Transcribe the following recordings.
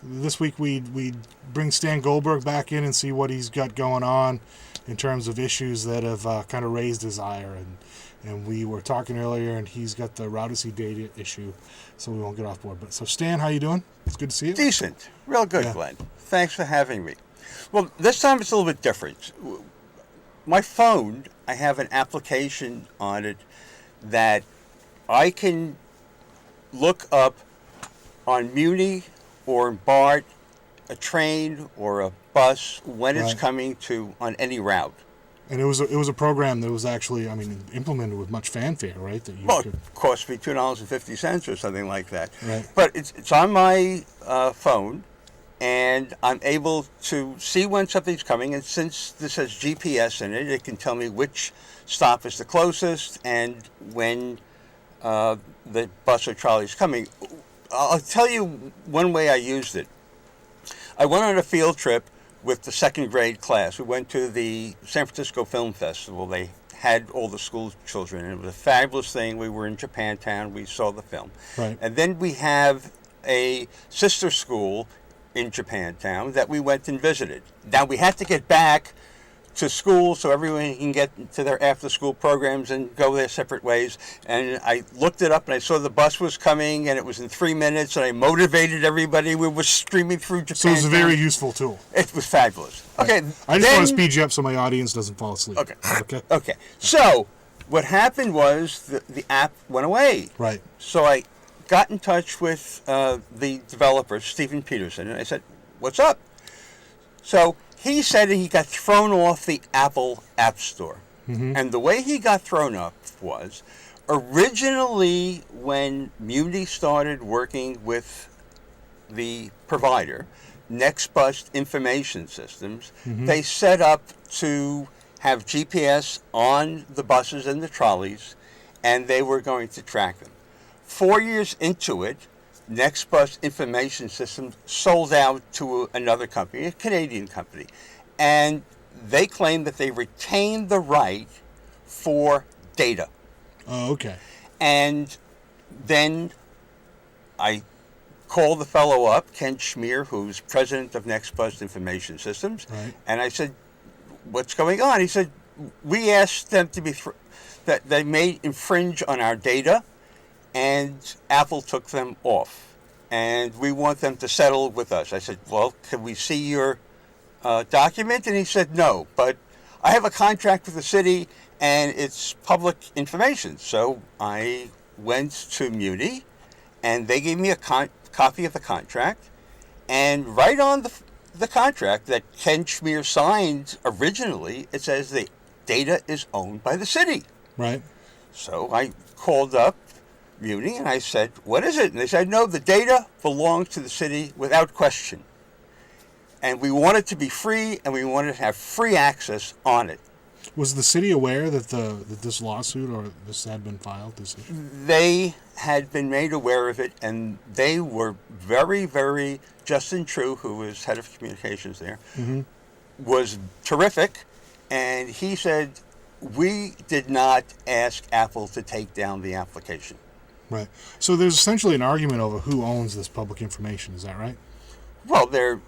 this week we bring Stan Goldberg back in and see what he's got going on in terms of issues that have kind of raised his ire. And we were talking earlier, and he's got the Routesy data issue, so we won't get off board. But so Stan, how you doing? It's good to see you. Decent. Real good, yeah. Glenn. Thanks for having me. Well, this time it's a little bit different. My phone, I have an application on it that I can look up on Muni or BART a train or a bus when it's coming to on any route. And it was a program that was actually, implemented with much fanfare, right? That you it cost me $2.50 or something like that. Right. But it's on my phone, and I'm able to see when something's coming. And since this has GPS in it, it can tell me which stop is the closest and when the bus or trolley is coming. I'll tell you one way I used it. I went on a field trip with the second grade class. We went to the San Francisco Film Festival. They had all the school children, and it was a fabulous thing. We were in Japantown. We saw the film. Right. And then we have a sister school in Japantown that we went and visited. Now, we had to get back to school so everyone can get to their after-school programs and go their separate ways. And I looked it up, and I saw the bus was coming, and it was in 3 minutes, and I motivated everybody. We were streaming through Japan. So it was a very useful tool. It was fabulous. Right. Okay. I just want to speed you up so my audience doesn't fall asleep. Okay. So what happened was the app went away. Right. So I got in touch with the developer, Stephen Peterson, and I said, "What's up?" So he said he got thrown off the Apple App Store. Mm-hmm. And the way he got thrown off was, originally when Muni started working with the provider, NextBus Information Systems, they set up to have GPS on the buses and the trolleys, and they were going to track them. 4 years into it, NextBus Information Systems sold out to another company, a Canadian company, and they claimed that they retained the right for data. Oh, okay. And then I called the fellow up, Ken Schmier, who's president of NextBus Information Systems, right. And I said, "What's going on?" He said, "We asked them to be that they may infringe on our data, and Apple took them off, and we want them to settle with us." I said, "Well, can we see your document?" And he said, "No, but I have a contract with the city, and it's public information." So I went to Muni, and they gave me a copy of the contract, and right on the contract that Ken Schmier signed originally, it says the data is owned by the city. Right. So I called up Muni, and I said, "What is it?" And they said, "No, the data belongs to the city without question. And we want it to be free, and we want to have free access on it." Was the city aware that this lawsuit or this had been filed? They had been made aware of it, and they were very, very... Justin True, who was head of communications there, was terrific, and he said, "We did not ask Apple to take down the application." Right. So there's essentially an argument over who owns this public information. Is that right? Well, they're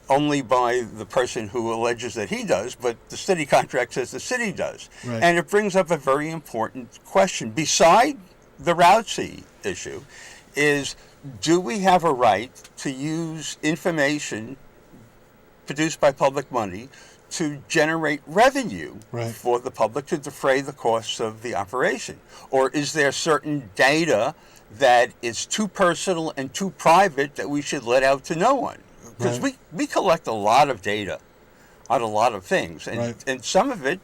only by the person who alleges that he does, but the city contract says the city does. Right. And it brings up a very important question. Beside the Routesy issue is, do we have a right to use information produced by public money to generate revenue for the public to defray the costs of the operation? Or is there certain data that is too personal and too private that we should let out to no one? Because we collect a lot of data on a lot of things, and some of it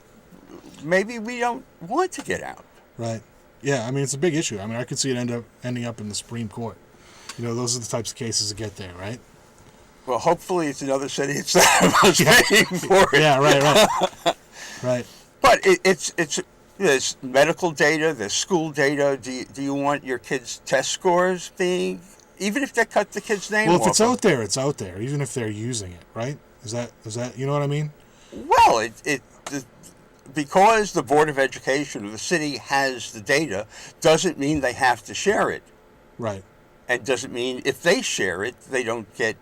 maybe we don't want to get out. Right. Yeah, it's a big issue. I could see it ending up in the Supreme Court. Those are the types of cases that get there, right? Well, hopefully it's another city instead of us paying for it. Yeah, right. Right. But there's medical data, there's school data. Do you want your kids' test scores being, even if they cut the kid's name off? Well, if it's out there, it's out there, even if they're using it, right? Is that you know what I mean? Well, because the Board of Education or the city has the data doesn't mean they have to share it. Right. and doesn't mean if they share it, they don't get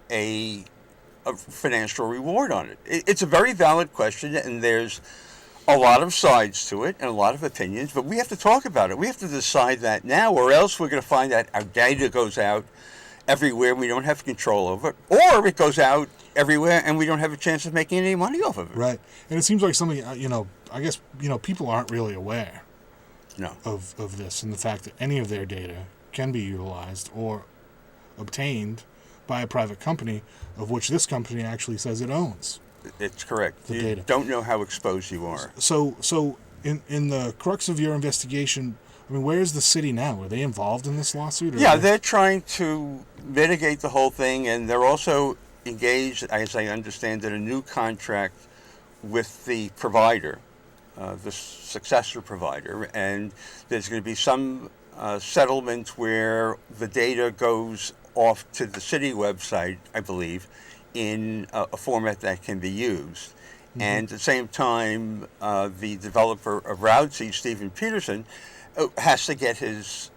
a financial reward on it. It's a very valid question, and there's a lot of sides to it and a lot of opinions, but we have to talk about it. We have to decide that now, or else we're going to find that our data goes out everywhere, we don't have control over it, or it goes out everywhere and we don't have a chance of making any money off of it. Right. And it seems like something, I guess, people aren't really aware No. of this and the fact that any of their data can be utilized or obtained by a private company, of which this company actually says it owns. It's correct. The You data. don't know how exposed you are. So in the crux of your investigation, I mean, where is the city now? Are they involved in this lawsuit? Or Yeah, they're trying to mitigate the whole thing, and they're also engaged, as I understand it, a new contract with the provider, the successor provider, and there's going to be some settlement where the data goes off to the city website, I believe, in a format that can be used. Mm-hmm. And at the same time, the developer of Routesy, Stephen Peterson, has to get his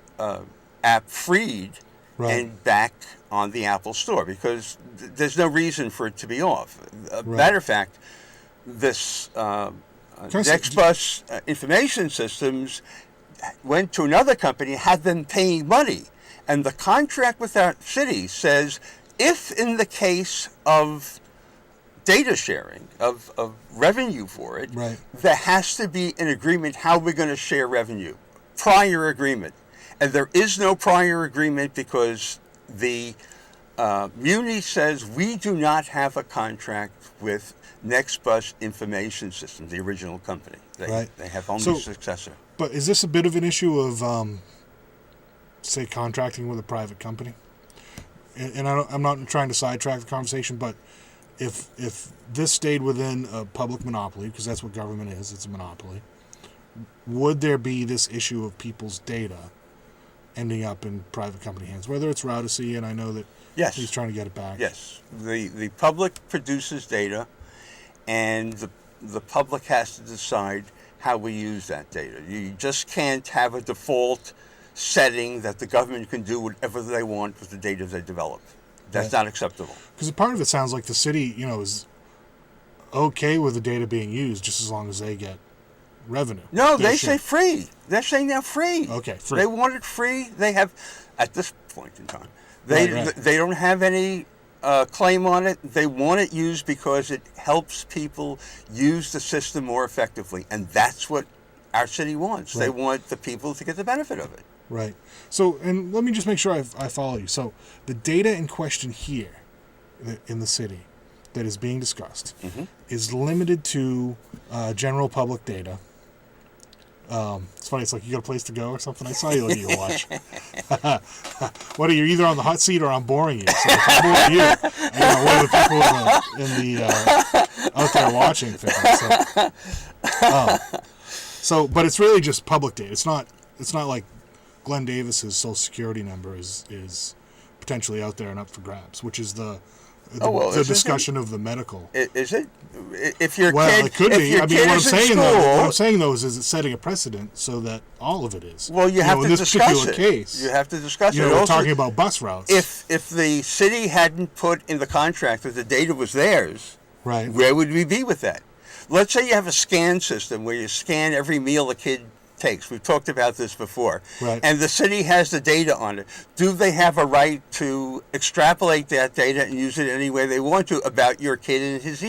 app freed and back on the Apple Store, because there's no reason for it to be off. Matter of fact, this Nextbus information systems went to another company, had them paying money. And the contract with our city says, if in the case of data sharing, of revenue for it, there has to be an agreement how we're going to share revenue. Prior agreement. And there is no prior agreement because the Muni says we do not have a contract with Nextbus Information Systems, the original company. They have only a successor. But is this a bit of an issue of, say, contracting with a private company? And I'm not trying to sidetrack the conversation, but if this stayed within a public monopoly, because that's what government is, it's a monopoly, would there be this issue of people's data ending up in private company hands, whether it's Routesy, and I know that he's trying to get it back? Yes. The public produces data, and the public has to decide how we use that data. You just can't have a default setting that the government can do whatever they want with the data they develop. That's not acceptable. Because part of it sounds like the city, is okay with the data being used just as long as they get revenue. No, they say free. They're saying now free. Okay, free. They want it free. They have, at this point in time, they don't have any claim on it. They want it used because it helps people use the system more effectively, and that's what our city wants. They want the people to get the benefit of it. Right. So, and let me just make sure I follow you. So, the data in question here in the city that is being discussed is limited to general public data. It's funny. It's like you got a place to go or something. I saw you looking at your watch. What are you, either on the hot seat or I'm boring you? So if I'm boring you, one of the people in the out there watching things. So, but it's really just public data. It's not like Glenn Davis's social security number is potentially out there and up for grabs, which is the discussion of the medical. Is it? If your kid, it could be. I mean, what I'm saying though is it's setting a precedent so that all of it is. Well, you have to in this discuss particular it. Case, you have to discuss it. We're also, talking about bus routes. If the city hadn't put in the contract that the data was theirs, where would we be with that? Let's say you have a scan system where you scan every meal a kid takes. We've talked about this before. And the city has the data on it. Do they have a right to extrapolate that data and use it any way they want to about your kid and his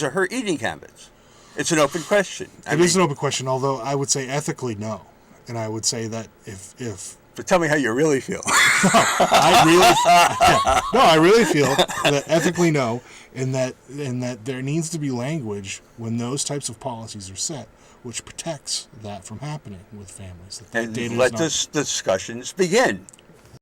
or her eating habits? It's an open question. It is an open question, although I would say ethically no. And I would say that if But tell me how you really feel. I really feel that ethically no, in that there needs to be language when those types of policies are set, which protects that from happening with families. And let the discussions begin.